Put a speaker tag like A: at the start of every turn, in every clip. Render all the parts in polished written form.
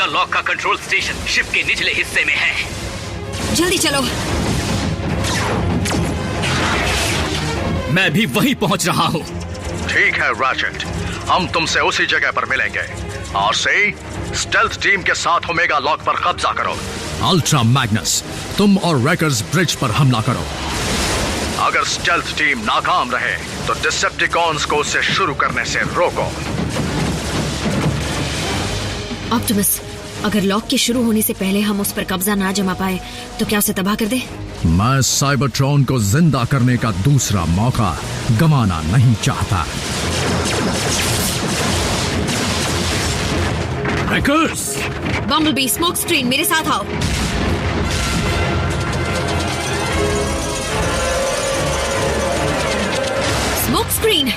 A: Lock का control station ship के निचले हिस्से में है।
B: जल्दी चलो।
A: मैं भी वहीं पहुंच रहा हूँ।
C: ठीक है रैचेट, हम तुमसे उसी जगह पर मिलेंगे। और से स्टेल्थ टीम के साथ ओमेगा लॉक पर कब्जा करो।
D: अल्ट्रा मैग्नस, तुम और रैकर्स ब्रिज पर हमला करो।
C: अगर स्टेल्थ टीम नाकाम रहे तो डिसेप्टिकॉन्स को उसे शुरू करने से रोको।
B: ऑप्टिमस, अगर लॉक के शुरू होने से पहले हम उस पर कब्जा ना जमा पाए तो क्या उसे तबाह कर दे?
D: मैं साइबरट्रॉन को जिंदा करने का दूसरा मौका गंवाना नहीं चाहता।
A: रैकर्स!
B: बम्बलबी, स्मोक स्क्रीन, मेरे साथ आओ। Smoke screen.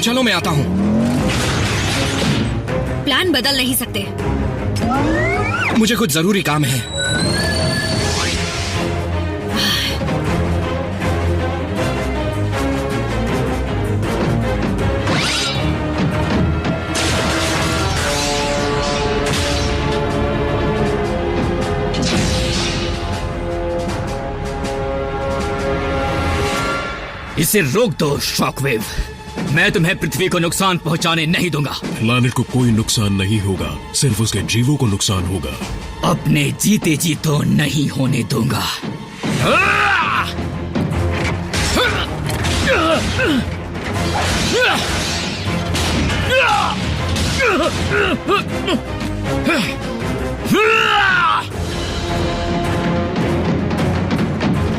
E: चलो मैं आता हूं।
B: प्लान बदल नहीं सकते।
E: मुझे कुछ जरूरी काम है।
A: इसे रोक दो शॉकवेव। मैं तुम्हें पृथ्वी को नुकसान पहुंचाने नहीं दूंगा।
F: प्लैनेट को कोई नुकसान नहीं होगा, सिर्फ उसके जीवों को नुकसान होगा।
A: अपने जीते जी तो नहीं होने दूंगा।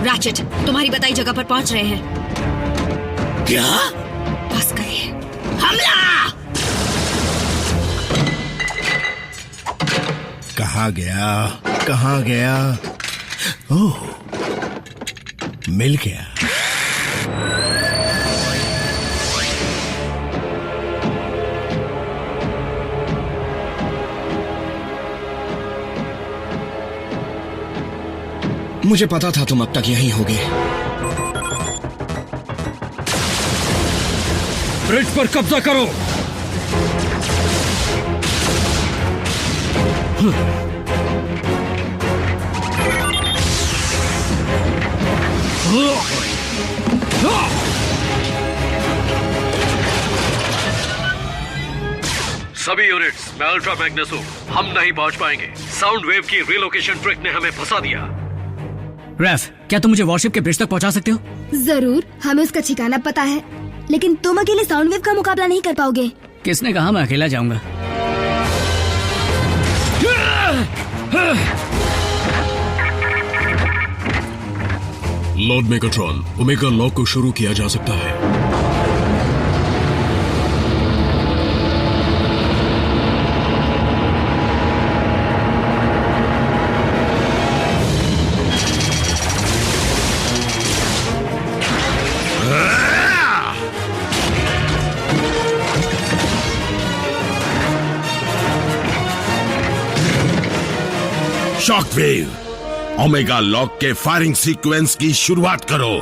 B: रैचेट, तुम्हारी बताई जगह पर पहुंच रहे हैं।
A: क्या?
B: बस गए।
A: हमला!
G: कहाँ गया? ओह, मिल गया।
E: मुझे पता था तुम अब तक यहीं होगे।
A: ब्रिज पर कब्जा करो।
H: सभी यूनिट्स, मैं अल्ट्रा मैग्नस हूं। हम नहीं पहुंच पाएंगे। साउंड वेव की रिलोकेशन ट्रिक ने हमें फंसा दिया।
A: रैफ, क्या तुम मुझे वॉरशिप के ब्रिज तक पहुंचा सकते हो?
I: जरूर, हमें उसका ठिकाना पता है, लेकिन तुम अकेले साउंड वेव का मुकाबला नहीं कर पाओगे।
A: किसने कहा मैं अकेला जाऊंगा?
F: लॉर्ड मेगाट्रॉन, ओमेगा लॉक को शुरू किया जा सकता है।
G: शॉकवेव, ओमेगा लॉक के फायरिंग सीक्वेंस की शुरुआत करो।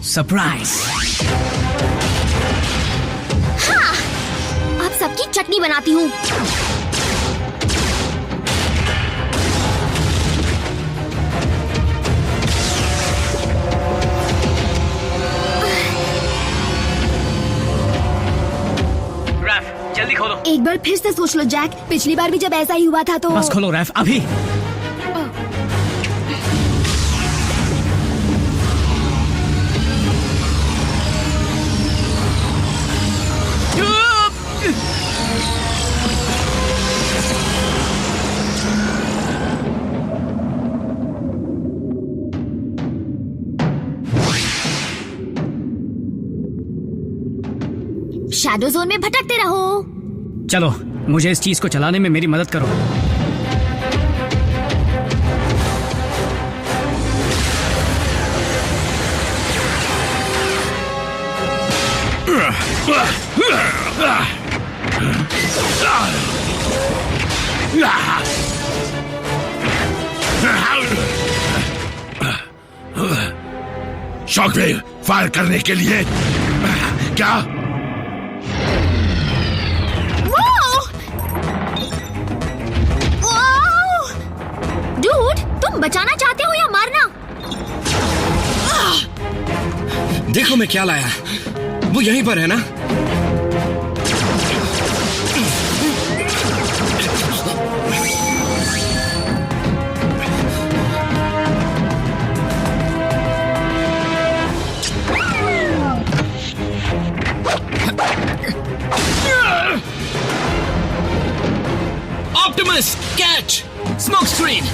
A: सरप्राइज।
I: हाँ, अब सबकी चटनी बनाती हूँ।
A: रैफ जल्दी खोलो।
I: एक बार फिर से सोच लो जैक, पिछली बार भी जब ऐसा ही हुआ था तो।
A: बस खोलो रैफ अभी।
I: शैडो जोन में भटकते रहो।
A: चलो मुझे इस चीज को चलाने में मेरी मदद करो।
G: शॉकवेव फायर करने के लिए क्या?
I: डूड, तुम बचाना चाहते हो या मारना?
E: देखो मैं क्या लाया। वो यहीं पर है ना?
A: Optimus catch smoke screen.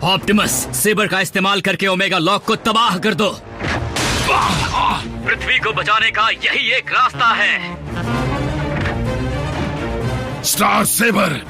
A: Optimus sabre का इस्तेमाल करके ओमेगा लॉक को तबाह कर दो। पृथ्वी को बचाने का यही एक रास्ता है।
G: Star sabre.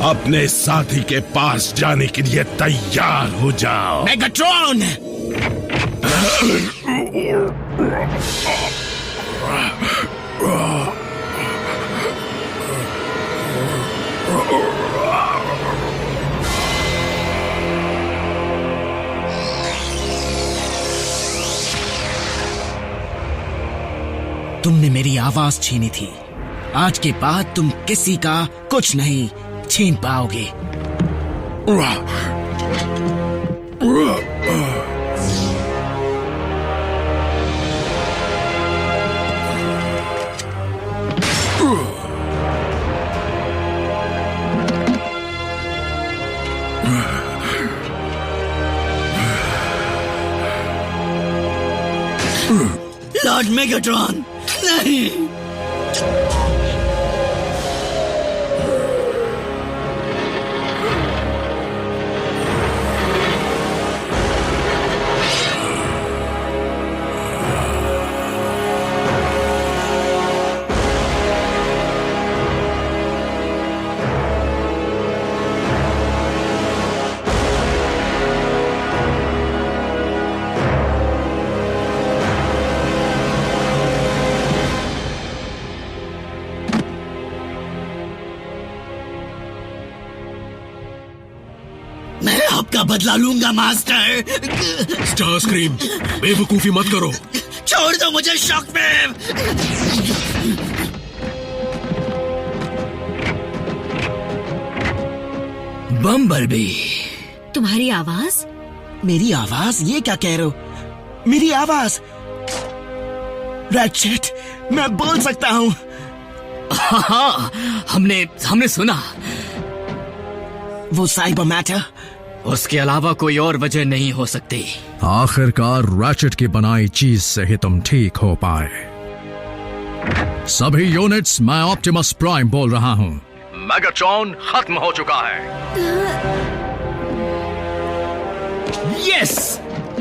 G: अपने साथी के पास जाने के लिए तैयार हो जाओ।
A: मेगाट्रॉन!
E: तुमने मेरी आवाज छीनी थी। आज के बाद तुम किसी का कुछ नहीं छीन पाओगे।
A: लॉर्ड मेगाट्रॉन, नहीं। मैं आपका बदला लूंगा मास्टर।
F: स्टार स्क्रीम, बेवकूफी मत करो।
A: छोड़ दो मुझे शॉकवेव। बम्बलबी,
B: तुम्हारी आवाज?
E: मेरी आवाज? ये क्या कह रहे हो? मेरी आवाज? रैचेट, मैं बोल सकता हूँ।
A: हाँ, हमने सुना।
E: वो साइबर मैटर?
A: उसके अलावा कोई और वजह नहीं हो सकती।
D: आखिरकार रैचेट की बनाई चीज से ही तुम ठीक हो पाए। सभी यूनिट्स, मैं ऑप्टिमस प्राइम बोल रहा हूँ।
C: मेगाट्रॉन खत्म हो चुका है।
A: यस!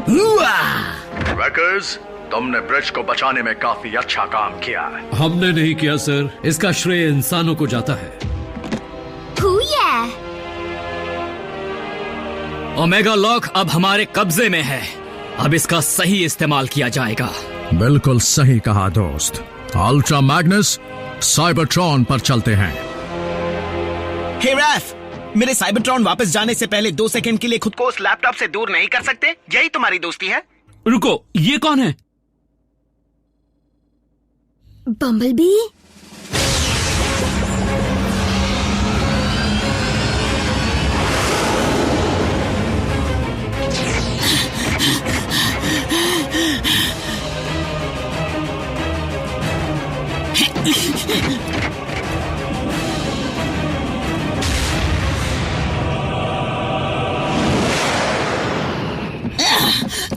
C: रैकर्स, तुमने ब्रिज को बचाने में काफी अच्छा काम किया है।
H: हमने नहीं किया सर, इसका श्रेय इंसानों को जाता है।
A: ओमेगा लॉक अब हमारे कब्जे में है। अब इसका सही इस्तेमाल किया जाएगा।
D: बिल्कुल सही कहा दोस्त। अल्ट्रा मैग्नस, साइबरट्रॉन पर चलते हैं।
E: हे रैफ, मेरे साइबरट्रॉन वापस जाने से पहले 2 सेकंड के लिए खुद को उस लैपटॉप से दूर नहीं कर सकते? यही तुम्हारी दोस्ती है?
H: रुको, ये कौन है?
I: बम्बलबी?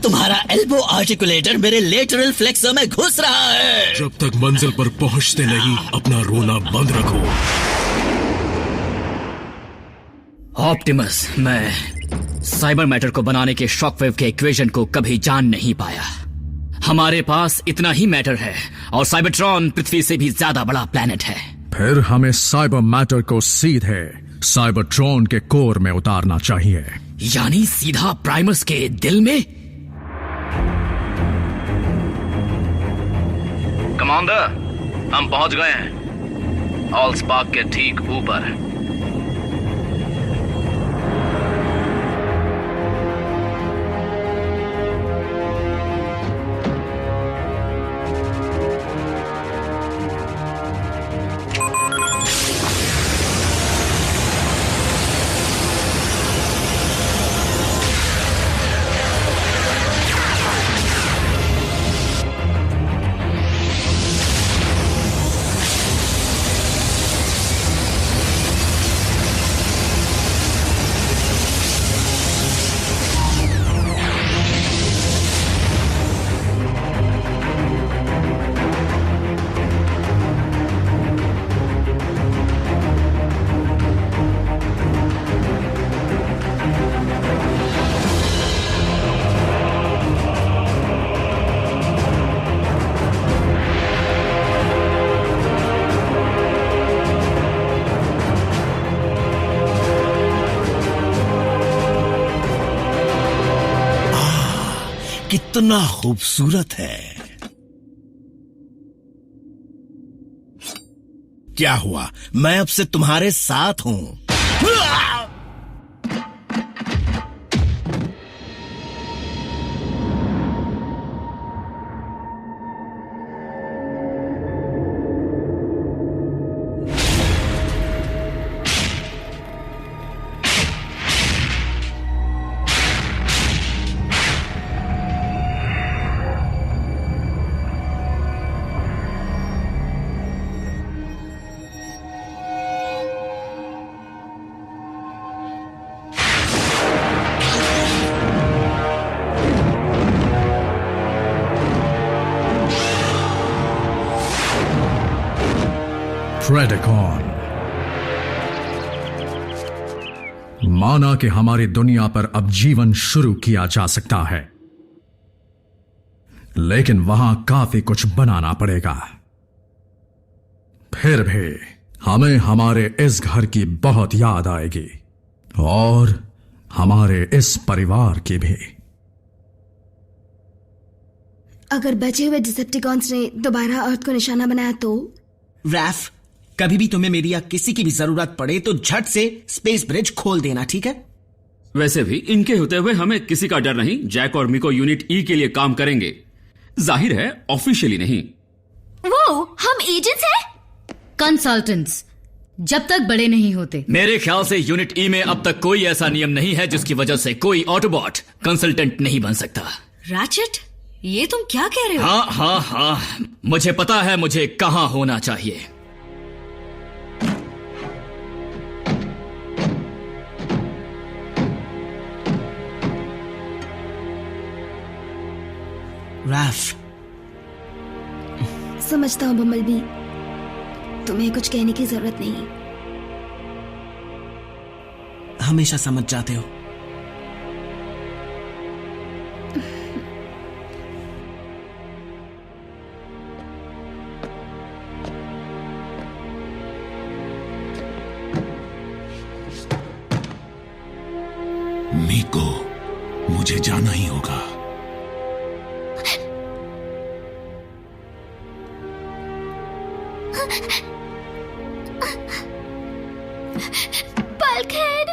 A: तुम्हारा एल्बो आर्टिकुलेटर मेरे लेटरल फ्लेक्सर में घुस रहा है।
F: जब तक मंजिल पर पहुंचते नहीं, अपना रोना बंद रखो।
A: ऑप्टिमस, मैं साइबर मैटर को बनाने के शॉकवेव के इक्वेशन को कभी जान नहीं पाया। हमारे पास इतना ही मैटर है और साइबरट्रॉन पृथ्वी से भी ज्यादा बड़ा प्लेनेट है।
D: फिर हमें साइबर मैटर को सीधे साइबरट्रॉन के कोर में उतारना चाहिए।
A: यानी सीधा प्राइमस के दिल में?
C: कमांडर, हम पहुंच गए हैं। ऑलस्पार्क के ठीक ऊपर।
E: कितना खूबसूरत है। क्या हुआ? मैं अब से तुम्हारे साथ हूं।
D: प्रेडिकॉन। माना कि हमारी दुनिया पर अब जीवन शुरू किया जा सकता है, लेकिन वहां काफी कुछ बनाना पड़ेगा। फिर भी हमें हमारे इस घर की बहुत याद आएगी और हमारे इस परिवार की भी।
I: अगर बचे हुए डिसेप्टिकॉन्स ने दोबारा अर्थ को निशाना बनाया तो?
E: रैफ, कभी भी तुम्हें मेरी या किसी की भी जरूरत पड़े तो झट से स्पेस ब्रिज खोल देना, ठीक है?
J: वैसे भी इनके होते हुए हमें किसी का डर नहीं। जैक और मिको यूनिट ई के लिए काम करेंगे, जाहिर है ऑफिशियली नहीं।
B: वो हम एजेंट्स हैं?
K: कंसल्टेंट्स, जब तक बड़े नहीं होते।
A: मेरे ख्याल से यूनिट ई में अब तक कोई ऐसा नियम नहीं है जिसकी वजह से कोई ऑटोबॉट कंसल्टेंट नहीं बन सकता।
B: राचेट, ये तुम क्या कह रहे हो?
A: हाँ, मुझे पता है मुझे कहां होना चाहिए।
E: रैफ,
I: समझता हूँ बम्बलबी, तुम्हें कुछ कहने की जरूरत नहीं।
E: हमेशा समझ जाते हो।
G: मीको, मुझे जाना ही होगा।
I: बल्कहेड,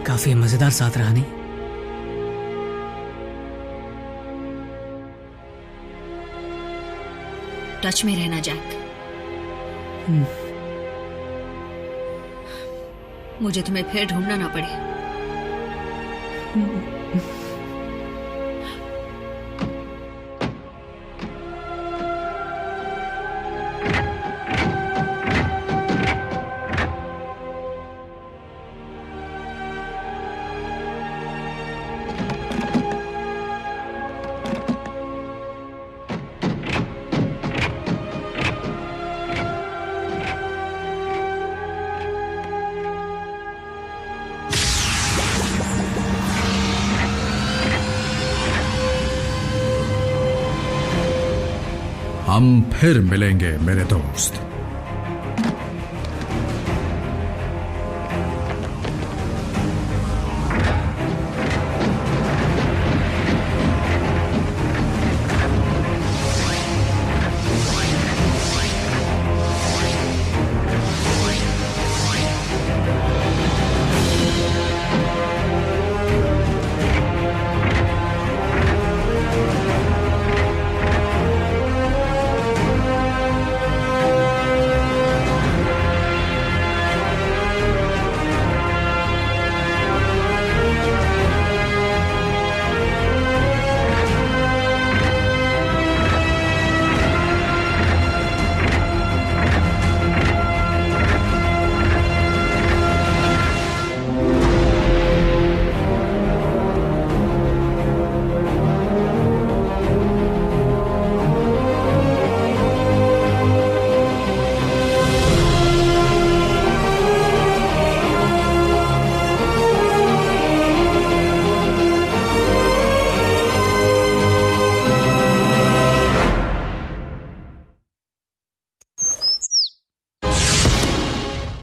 E: काफी मजेदार साथ रहा नहीं?
B: टच में रहना जैक। मुझे तुम्हें फिर ढूंढना ना पड़े।
D: हम फिर मिलेंगे मेरे दोस्त।